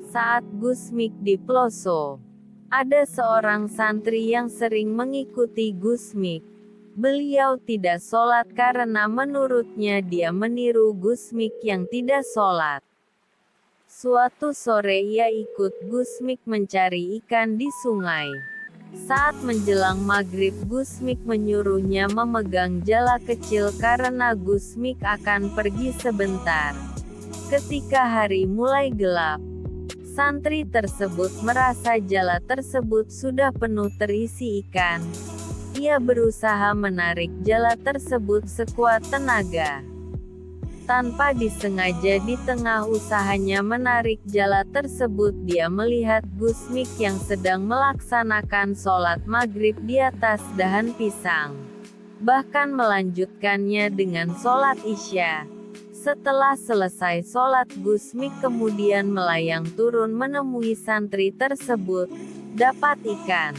Saat Gusmik di Ploso, ada seorang santri yang sering mengikuti Gusmik. Beliau tidak sholat karena menurutnya dia meniru Gusmik yang tidak sholat. Suatu sore ia ikut Gusmik mencari ikan di sungai. Saat menjelang maghrib Gusmik menyuruhnya memegang jala kecil karena Gusmik akan pergi sebentar. Ketika hari mulai gelap, santri tersebut merasa jala tersebut sudah penuh terisi ikan. Ia berusaha menarik jala tersebut sekuat tenaga. Tanpa disengaja di tengah usahanya menarik jala tersebut dia melihat Gusmik yang sedang melaksanakan sholat maghrib di atas dahan pisang. Bahkan melanjutkannya dengan sholat isya. Setelah selesai sholat Gusmik kemudian melayang turun menemui santri tersebut. "Dapat ikan?"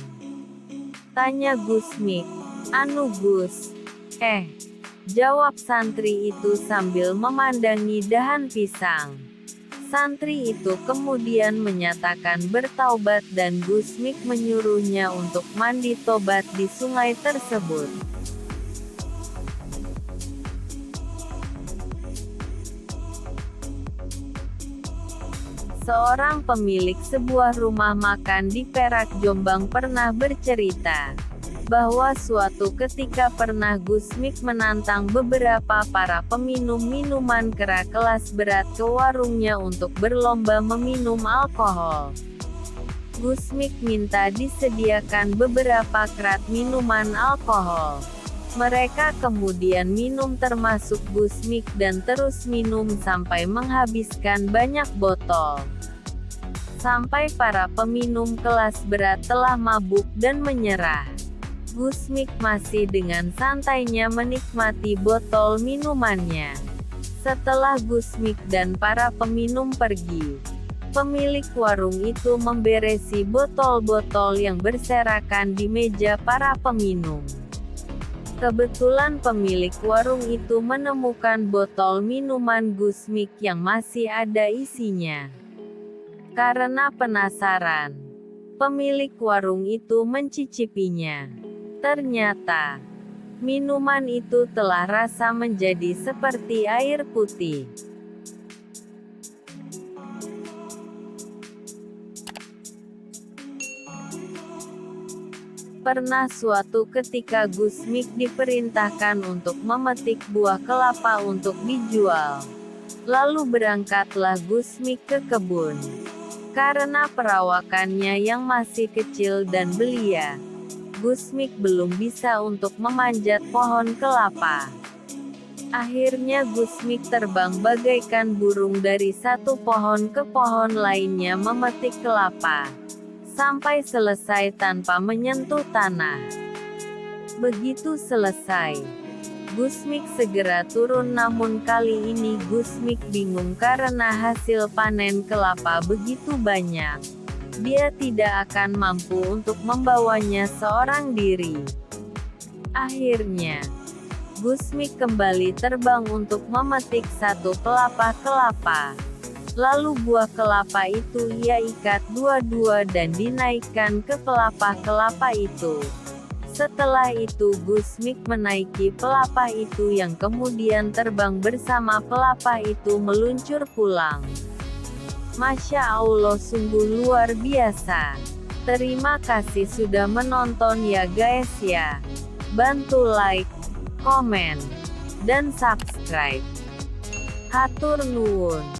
tanya Gusmik. "Anu Gus." Jawab santri itu sambil memandangi dahan pisang. Santri itu kemudian menyatakan bertaubat dan Gusmik menyuruhnya untuk mandi tobat di sungai tersebut. Seorang pemilik sebuah rumah makan di Perak, Jombang pernah bercerita bahwa suatu ketika pernah Gusmik menantang beberapa para peminum minuman keras kelas berat ke warungnya untuk berlomba meminum alkohol. Gusmik minta disediakan beberapa kerat minuman alkohol. Mereka kemudian minum termasuk Gusmik dan terus minum sampai menghabiskan banyak botol. Sampai para peminum kelas berat telah mabuk dan menyerah. Gusmik masih dengan santainya menikmati botol minumannya. Setelah Gusmik dan para peminum pergi, pemilik warung itu memberesi botol-botol yang berserakan di meja para peminum. Kebetulan pemilik warung itu menemukan botol minuman Gusmik yang masih ada isinya. Karena penasaran, pemilik warung itu mencicipinya. Ternyata, minuman itu telah rasa menjadi seperti air putih. Pernah suatu ketika Gusmik diperintahkan untuk memetik buah kelapa untuk dijual. Lalu berangkatlah Gusmik ke kebun. Karena perawakannya yang masih kecil dan belia, Gusmik belum bisa untuk memanjat pohon kelapa. Akhirnya Gusmik terbang bagaikan burung dari satu pohon ke pohon lainnya memetik kelapa, sampai selesai tanpa menyentuh tanah. Begitu selesai, Gusmik segera turun, namun kali ini Gusmik bingung karena hasil panen kelapa begitu banyak. Dia tidak akan mampu untuk membawanya seorang diri. Akhirnya, Gusmik kembali terbang untuk memetik satu pelapa kelapa. Lalu buah kelapa itu ia ikat dua-dua dan dinaikkan ke pelapa kelapa itu. Setelah itu Gusmik menaiki pelapa itu yang kemudian terbang bersama pelapa itu meluncur pulang. Masya Allah, sungguh luar biasa. Terima kasih sudah menonton ya guys ya. Bantu like, komen, dan subscribe. Hatur nuwun.